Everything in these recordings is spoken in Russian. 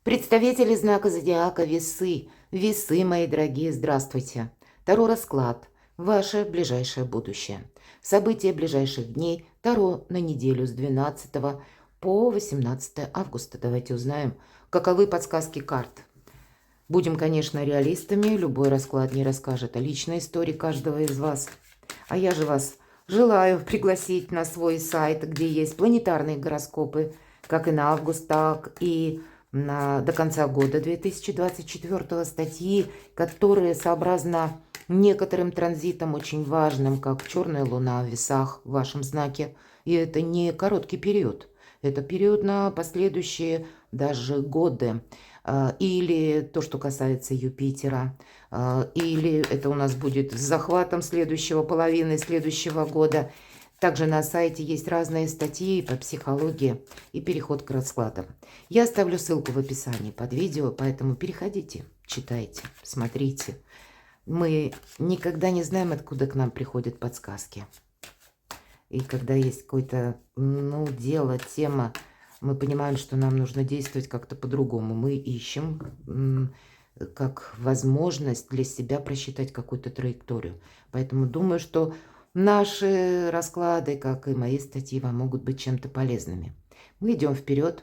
Представители знака зодиака Весы. Весы, мои дорогие, здравствуйте. Таро расклад. Ваше ближайшее будущее. События ближайших дней. Таро на неделю с 12 по 18 августа. Давайте узнаем, каковы подсказки карт. Будем, конечно, реалистами. Любой расклад не расскажет о личной истории каждого из вас. А я же вас желаю пригласить на свой сайт, где есть планетарные гороскопы, как и на август, так и до конца года 2024 статьи, которые сообразно некоторым транзитам очень важным, как черная луна в весах в вашем знаке. И это не короткий период, это период на последующие даже годы. Или то, что касается Юпитера, или это у нас будет с захватом следующего половины следующего года. Также на сайте есть разные статьи по психологии и переход к раскладам. Я оставлю ссылку в описании под видео, поэтому переходите, читайте, смотрите. Мы никогда не знаем, откуда к нам приходят подсказки. И когда есть какое-то дело, тема, мы понимаем, что нам нужно действовать как-то по-другому. Мы ищем как возможность для себя просчитать какую-то траекторию. Поэтому думаю, что наши расклады, как и мои статьи, вам могут быть чем-то полезными. Мы идем вперед.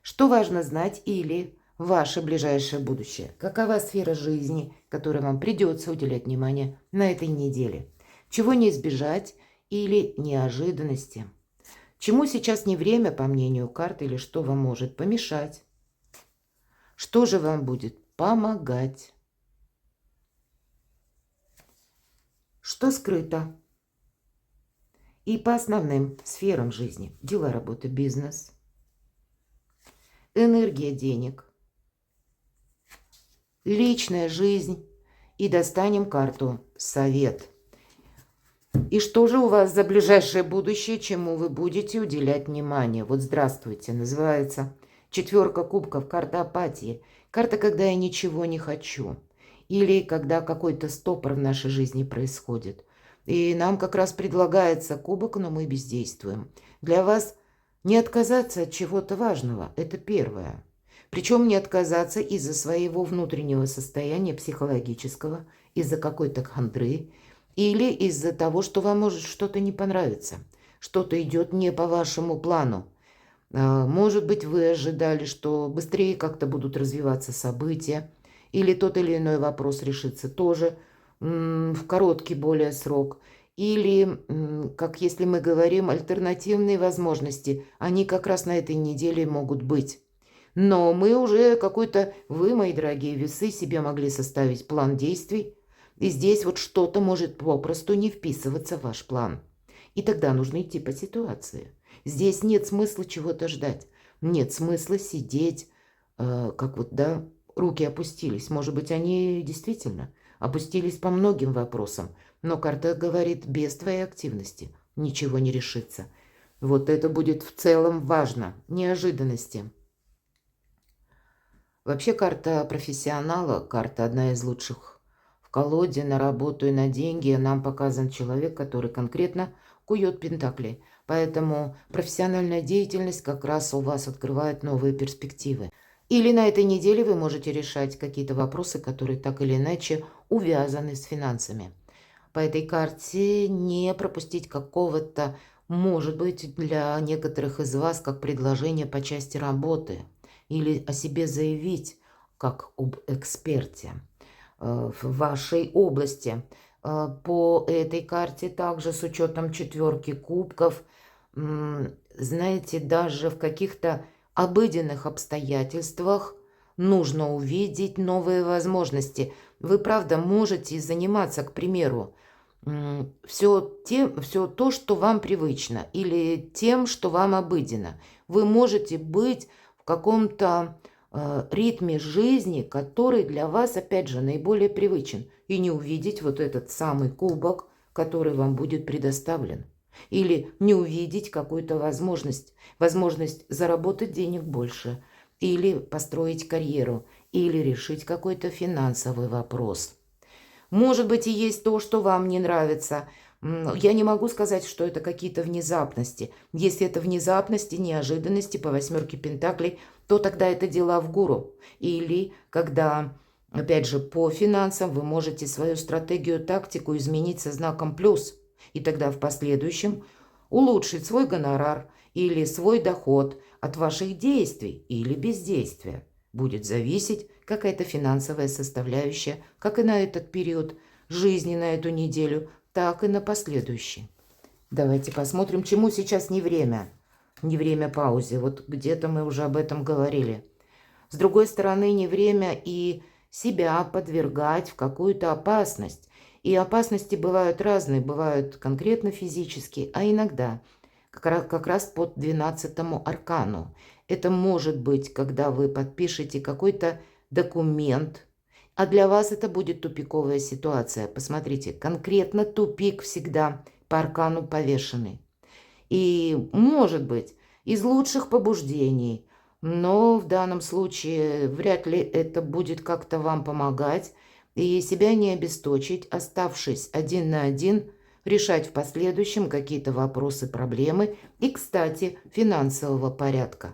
Что важно знать или ваше ближайшее будущее? Какова сфера жизни, которой вам придется уделять внимание на этой неделе? Чего не избежать или неожиданности? Чему сейчас не время, по мнению карт, или что вам может помешать? Что же вам будет помогать? Что скрыто? И по основным сферам жизни. Дела, работа, бизнес. Энергия денег. Личная жизнь. И достанем карту «Совет». И что же у вас за ближайшее будущее, чему вы будете уделять внимание? Вот здравствуйте, называется четверка кубков, карта апатии. Карта, когда я ничего не хочу. Или когда какой-то стопор в нашей жизни происходит. И нам как раз предлагается кубок, но мы бездействуем. Для вас не отказаться от чего-то важного, это первое. Причем не отказаться из-за своего внутреннего состояния психологического, из-за какой-то хандры, или из-за того, что вам может что-то не понравиться, что-то идет не по вашему плану. Может быть, вы ожидали, что быстрее как-то будут развиваться события, или тот или иной вопрос решится тоже в короткий более срок. Или, как если мы говорим, альтернативные возможности, они как раз на этой неделе могут быть. Но мы уже вы, мои дорогие весы, себе могли составить план действий, и здесь вот что-то может попросту не вписываться в ваш план. И тогда нужно идти по ситуации. Здесь нет смысла чего-то ждать. Нет смысла сидеть, руки опустились. Может быть, они действительно опустились по многим вопросам. Но карта говорит, без твоей активности ничего не решится. Вот это будет в целом важно. Неожиданности. Вообще карта профессионала, карта одна из лучших в колоде на работу и на деньги. Нам показан человек, который конкретно кует пентакли. Поэтому профессиональная деятельность как раз у вас открывает новые перспективы. Или на этой неделе вы можете решать какие-то вопросы, которые так или иначе увязаны с финансами. По этой карте не пропустить какого-то, может быть, для некоторых из вас, как предложение по части работы. Или о себе заявить, как об эксперте в вашей области. По этой карте также с учетом четверки кубков, знаете, даже в каких-то обыденных обстоятельствах нужно увидеть новые возможности. Вы, правда, можете заниматься, к примеру, все то, что вам привычно, или тем, что вам обыденно. Вы можете быть в каком-то ритме жизни, который для вас, опять же, наиболее привычен, и не увидеть вот этот самый кубок, который вам будет предоставлен. Или не увидеть какую-то возможность заработать денег больше, или построить карьеру, или решить какой-то финансовый вопрос. Может быть, и есть то, что вам не нравится. Я не могу сказать, что это какие-то внезапности. Если это внезапности, неожиданности по восьмерке пентаклей, то тогда это дела в гору. Или когда, опять же, по финансам вы можете свою стратегию, тактику изменить со знаком плюс. И тогда в последующем улучшить свой гонорар или свой доход от ваших действий или бездействия. Будет зависеть какая-то финансовая составляющая, как и на этот период жизни, на эту неделю, так и на последующий. Давайте посмотрим, чему сейчас не время. Не время паузе. Вот где-то мы уже об этом говорили. С другой стороны, не время и себя подвергать в какую-то опасность. И опасности бывают разные. Бывают конкретно физические, а иногда как раз по 12-му аркану. Это может быть, когда вы подпишете какой-то документ, а для вас это будет тупиковая ситуация. Посмотрите, конкретно тупик всегда по аркану повешенный. И может быть из лучших побуждений, но в данном случае вряд ли это будет как-то вам помогать. И себя не обесточить, оставшись один на один, решать в последующем какие-то вопросы, проблемы и, кстати, финансового порядка.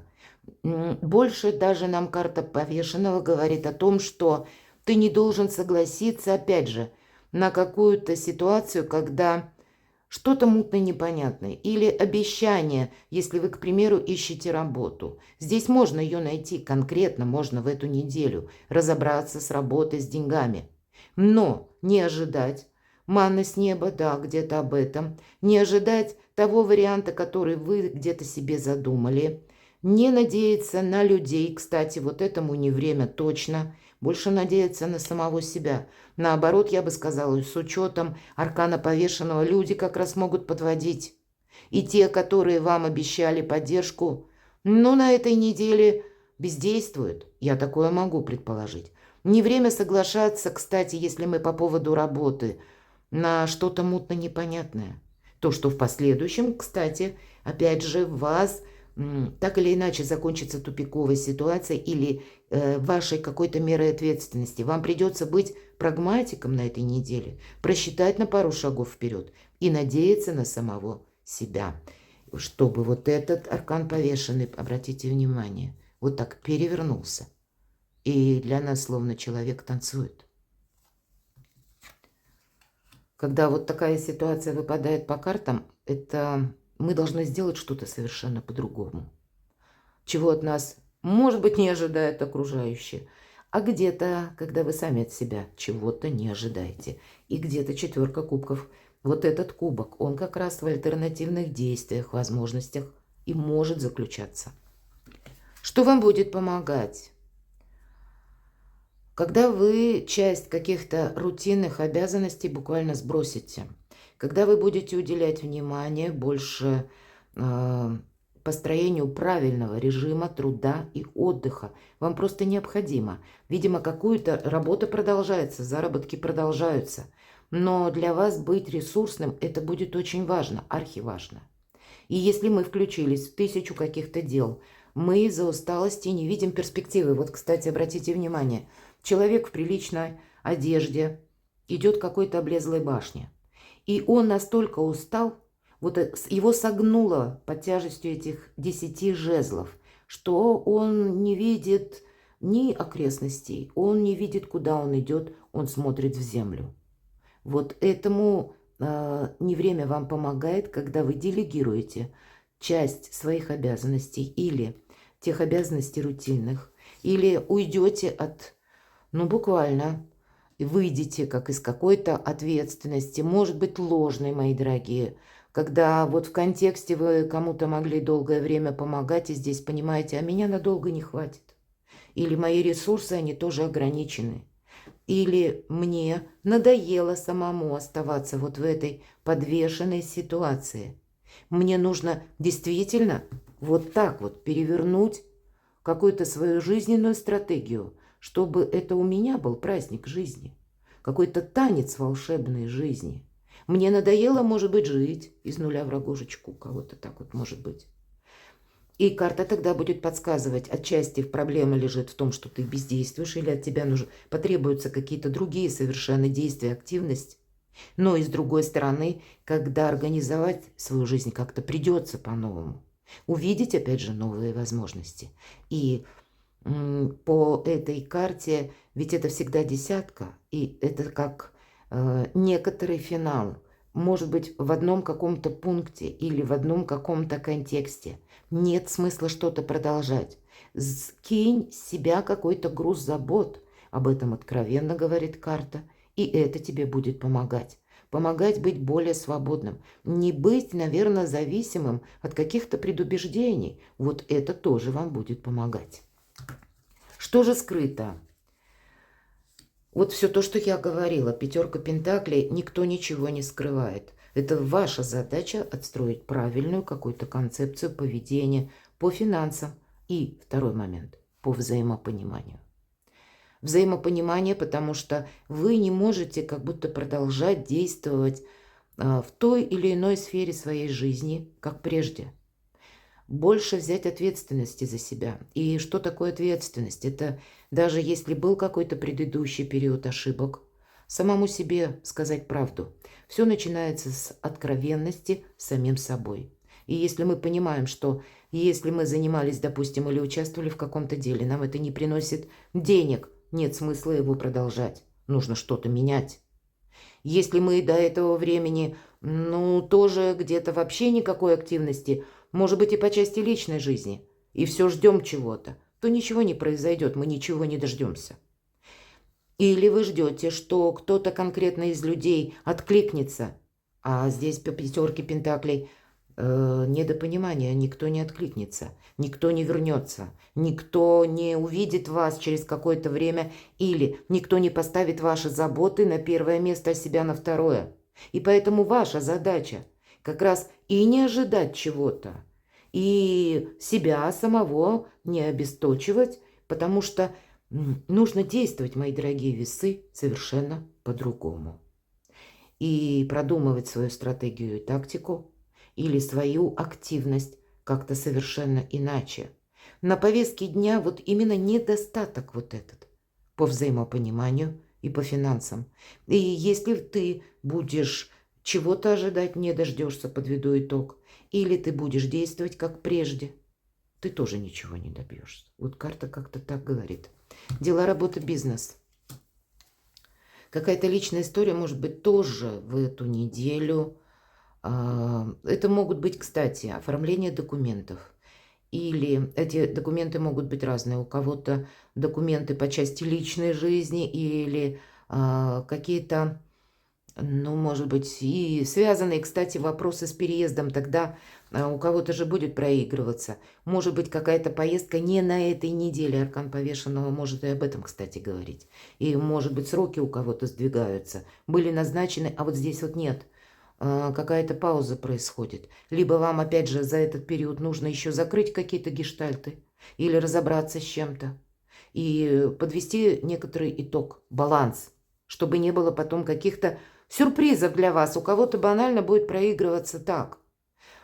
Больше даже нам карта повешенного говорит о том, что ты не должен согласиться, опять же, на какую-то ситуацию, когда что-то мутно непонятное. Или обещание, если вы, к примеру, ищете работу. Здесь можно ее найти конкретно, можно в эту неделю разобраться с работой, с деньгами. Но не ожидать манны с неба, да, где-то об этом. Не ожидать того варианта, который вы где-то себе задумали. Не надеяться на людей, кстати, вот этому не время точно. Больше надеяться на самого себя. Наоборот, я бы сказала, с учетом аркана повешенного, люди как раз могут подводить. И те, которые вам обещали поддержку, ну, на этой неделе бездействуют. Я такое могу предположить. Не время соглашаться, кстати, если мы по поводу работы, на что-то мутно непонятное. То, что в последующем, кстати, опять же, вас так или иначе закончится тупиковой ситуацией или вашей какой-то мерой ответственности. Вам придется быть прагматиком на этой неделе, просчитать на пару шагов вперед и надеяться на самого себя. Чтобы вот этот аркан повешенный, обратите внимание, вот так перевернулся. И для нас словно человек танцует. Когда вот такая ситуация выпадает по картам, это мы должны сделать что-то совершенно по-другому. Чего от нас, может быть, не ожидают окружающие. А где-то, когда вы сами от себя чего-то не ожидаете. И где-то 4 кубков. Вот этот кубок, он как раз в альтернативных действиях, возможностях и может заключаться. Что вам будет помогать? Когда вы часть каких-то рутинных обязанностей буквально сбросите, когда вы будете уделять внимание больше построению правильного режима труда и отдыха, вам просто необходимо. Видимо, какую-то работа продолжается, заработки продолжаются, но для вас быть ресурсным это будет очень важно, архиважно. И если мы включились в 1000 каких-то дел, мы из-за усталости не видим перспективы. Вот, кстати, обратите внимание, человек в приличной одежде идет к какой-то облезлой башне. И он настолько устал, вот его согнуло под тяжестью этих 10 жезлов, что он не видит ни окрестностей, он не видит, куда он идет, он смотрит в землю. Вот этому не время вам помогает, когда вы делегируете часть своих обязанностей или тех обязанностей рутинных, или уйдете от, ну буквально, выйдете как из какой-то ответственности, может быть ложной, мои дорогие, когда вот в контексте вы кому-то могли долгое время помогать, и здесь понимаете, а меня надолго не хватит. Или мои ресурсы, они тоже ограничены. Или мне надоело самому оставаться вот в этой подвешенной ситуации. Мне нужно действительно вот так вот перевернуть какую-то свою жизненную стратегию, чтобы это у меня был праздник жизни, какой-то танец волшебной жизни. Мне надоело, может быть, жить из нуля в рогожечку, у кого-то так вот может быть. И карта тогда будет подсказывать, отчасти проблема лежит в том, что ты бездействуешь, или от тебя потребуются какие-то другие совершенно действия, активность. Но и с другой стороны, когда организовать свою жизнь как-то придется по-новому. Увидеть, опять же, новые возможности. И по этой карте, ведь это всегда десятка, и это как некоторый финал. Может быть, в одном каком-то пункте или в одном каком-то контексте. Нет смысла что-то продолжать. Скинь с себя какой-то груз забот. Об этом откровенно говорит карта. И это тебе будет помогать. Помогать быть более свободным. Не быть, наверное, зависимым от каких-то предубеждений. Вот это тоже вам будет помогать. Что же скрыто? Вот все то, что я говорила, пятерка пентаклей, никто ничего не скрывает. Это ваша задача отстроить правильную какую-то концепцию поведения по финансам. И второй момент, по взаимопониманию. Взаимопонимание, потому что вы не можете как будто продолжать действовать в той или иной сфере своей жизни, как прежде. Больше взять ответственности за себя. И что такое ответственность? Это даже если был какой-то предыдущий период ошибок, самому себе сказать правду. Все начинается с откровенности с самим собой. И если мы понимаем, что если мы занимались, допустим, или участвовали в каком-то деле, нам это не приносит денег, нет смысла его продолжать. Нужно что-то менять. Если мы до этого времени, тоже где-то вообще никакой активности, может быть, и по части личной жизни, и все ждем чего-то, то ничего не произойдет, мы ничего не дождемся. Или вы ждете, что кто-то конкретно из людей откликнется, а здесь по пятерке пентаклей недопонимание, никто не откликнется, никто не вернется, никто не увидит вас через какое-то время или никто не поставит ваши заботы на первое место, а себя на второе. И поэтому ваша задача как раз и не ожидать чего-то, и себя самого не обесточивать, потому что нужно действовать, мои дорогие весы, совершенно по-другому. И продумывать свою стратегию и тактику, или свою активность как-то совершенно иначе. На повестке дня вот именно недостаток вот этот по взаимопониманию и по финансам. И если ты будешь чего-то ожидать, не дождешься, подведу итог, или ты будешь действовать как прежде, ты тоже ничего не добьешься. Вот карта как-то так говорит. Дела, работа, бизнес. Какая-то личная история может быть тоже в эту неделю. Это могут быть, кстати, оформление документов. Или эти документы могут быть разные. У кого-то документы по части личной жизни или какие-то, может быть, и связанные, кстати, вопросы с переездом. Тогда у кого-то же будет проигрываться. Может быть, какая-то поездка не на этой неделе. Аркан повешенного может и об этом, кстати, говорить. И, может быть, сроки у кого-то сдвигаются. Были назначены, а вот здесь вот нет. Какая-то пауза происходит. Либо вам, опять же, за этот период нужно еще закрыть какие-то гештальты или разобраться с чем-то и подвести некоторый итог, баланс, чтобы не было потом каких-то сюрпризов для вас. У кого-то банально будет проигрываться так.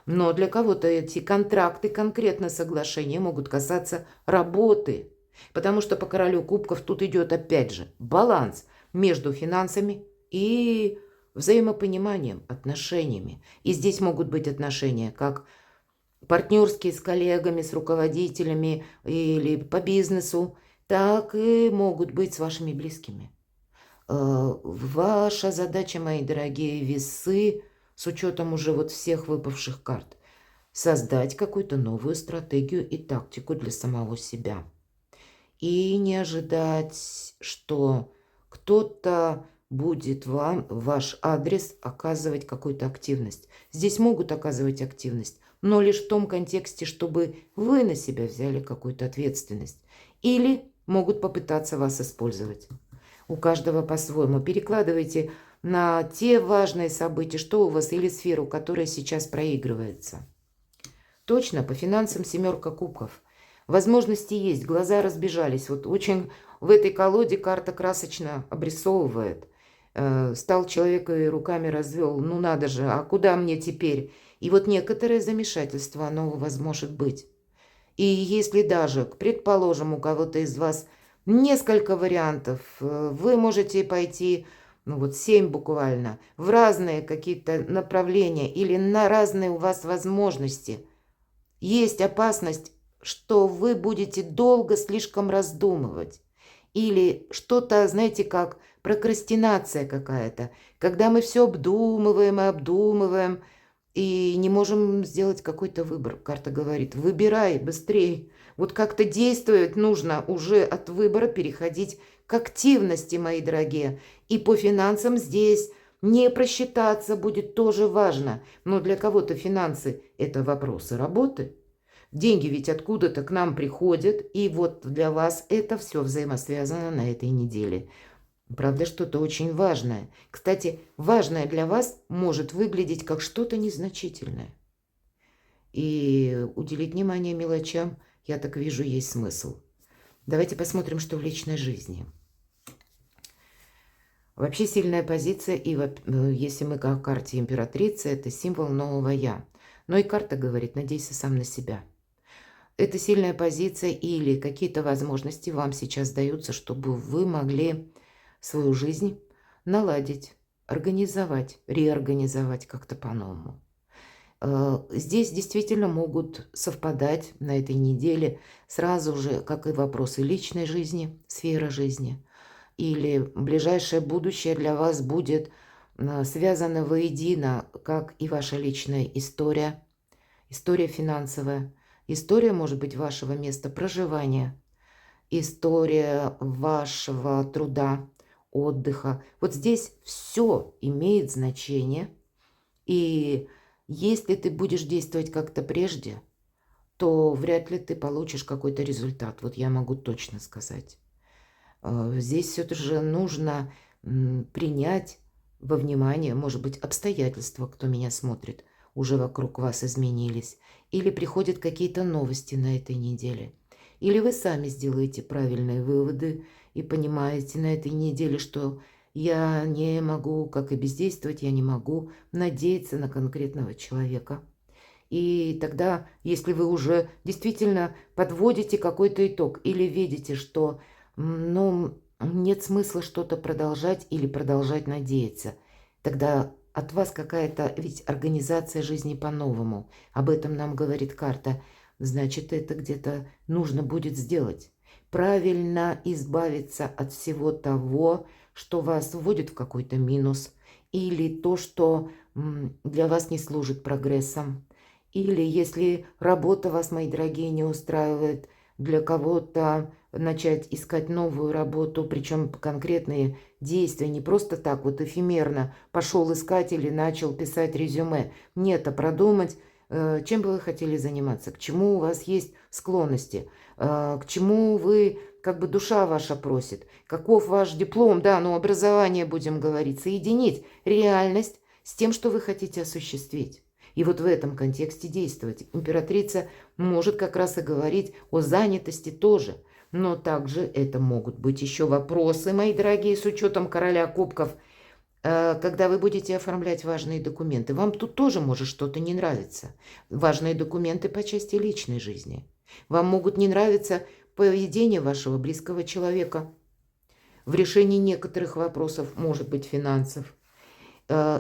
Но для кого-то эти контракты, конкретно соглашения могут касаться работы. Потому что по королю кубков тут идет, опять же, баланс между финансами и взаимопониманием, отношениями. И здесь могут быть отношения как партнерские с коллегами, с руководителями или по бизнесу, так и могут быть с вашими близкими. Ваша задача, мои дорогие весы, с учетом уже вот всех выпавших карт, создать какую-то новую стратегию и тактику для самого себя. И не ожидать, что кто-то будет вам, ваш адрес, оказывать какую-то активность. Здесь могут оказывать активность, но лишь в том контексте, чтобы вы на себя взяли какую-то ответственность. Или могут попытаться вас использовать. У каждого по-своему. Перекладывайте на те важные события, что у вас, или сферу, которая сейчас проигрывается. Точно, по финансам семерка кубков. Возможности есть, глаза разбежались. Вот очень в этой колоде карта красочно обрисовывает. Стал человек и руками развел. Ну надо же, а куда мне теперь? И вот некоторое замешательство, оно у вас может быть. И если даже, предположим, у кого-то из вас несколько вариантов, вы можете пойти, 7 буквально, в разные какие-то направления или на разные у вас возможности. Есть опасность что вы будете долго слишком раздумывать. Или что-то, знаете, как прокрастинация какая-то, когда мы все обдумываем и обдумываем, и не можем сделать какой-то выбор. Карта говорит, выбирай быстрее. Вот как-то действовать нужно уже от выбора переходить к активности, мои дорогие. И по финансам здесь не просчитаться будет тоже важно. Но для кого-то финансы – это вопросы работы. Деньги ведь откуда-то к нам приходят, и вот для вас это все взаимосвязано на этой неделе. Правда, что-то очень важное. Кстати, важное для вас может выглядеть как что-то незначительное. И уделить внимание мелочам, я так вижу, есть смысл. Давайте посмотрим, что в личной жизни. Вообще сильная позиция, и если мы как карте императрицы, это символ нового «я». Но и карта говорит, надейся сам на себя. Это сильная позиция или какие-то возможности вам сейчас даются, чтобы вы могли свою жизнь наладить, организовать, реорганизовать как-то по-новому. Здесь действительно могут совпадать на этой неделе сразу же, как и вопросы личной жизни, сфера жизни, или ближайшее будущее для вас будет связано воедино, как и ваша личная история, история финансовая, история, может быть, вашего места проживания, история вашего труда, отдыха. Вот здесь все имеет значение. И если ты будешь действовать как-то прежде, то вряд ли ты получишь какой-то результат. Вот я могу точно сказать. Здесь все же нужно принять во внимание, может быть, обстоятельства, кто меня смотрит, уже вокруг вас изменились. Или приходят какие-то новости на этой неделе. Или вы сами сделаете правильные выводы и понимаете на этой неделе, что я не могу, как и бездействовать, я не могу надеяться на конкретного человека. И тогда, если вы уже действительно подводите какой-то итог или видите, что нет смысла что-то продолжать или продолжать надеяться, тогда от вас какая-то ведь организация жизни по-новому. Об этом нам говорит карта. Значит, это где-то нужно будет сделать. Правильно избавиться от всего того, что вас вводит в какой-то минус, или то, что для вас не служит прогрессом. Или если работа вас, мои дорогие, не устраивает, для кого-то начать искать новую работу, причем конкретные действия, не просто так вот эфемерно пошел искать или начал писать резюме. Нет, а продумать, чем бы вы хотели заниматься, к чему у вас есть склонности, к чему вы, как бы душа ваша просит, каков ваш диплом, да, но образование будем говорить, соединить реальность с тем, что вы хотите осуществить. И вот в этом контексте действовать. Императрица может как раз и говорить о занятости тоже. Но также это могут быть еще вопросы, мои дорогие, с учетом короля кубков, когда вы будете оформлять важные документы. Вам тут тоже может что-то не нравиться. Важные документы по части личной жизни. Вам могут не нравиться поведение вашего близкого человека в решении некоторых вопросов, может быть, финансов.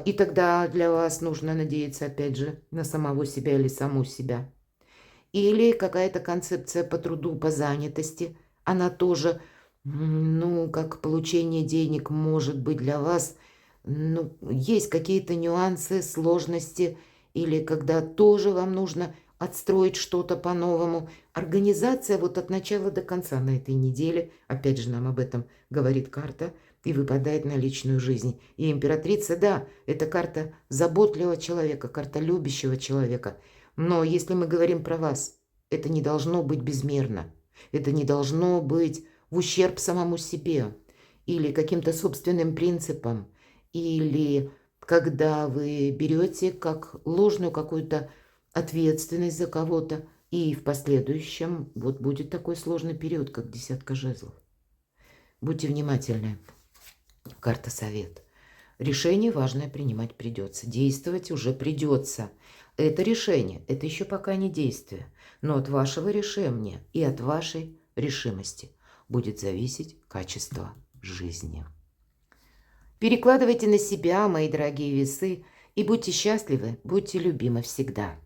И тогда для вас нужно надеяться, опять же, на самого себя или саму себя. Или какая-то концепция по труду, по занятости. Она тоже, как получение денег может быть для вас. Есть какие-то нюансы, сложности. Или когда тоже вам нужно отстроить что-то по-новому. Организация вот от начала до конца на этой неделе. Опять же, нам об этом говорит карта. И выпадает на личную жизнь. И императрица, да, это карта заботливого человека, карта любящего человека. Но если мы говорим про вас, это не должно быть безмерно. Это не должно быть в ущерб самому себе. Или каким-то собственным принципам. Или когда вы берете как ложную какую-то ответственность за кого-то. И в последующем вот будет такой сложный период, как десятка жезлов. Будьте внимательны. Карта совет. Решение важное принимать придется. Действовать уже придется. Это решение, это еще пока не действие. Но от вашего решения и от вашей решимости будет зависеть качество жизни. Перекладывайте на себя, мои дорогие весы, и будьте счастливы, будьте любимы всегда.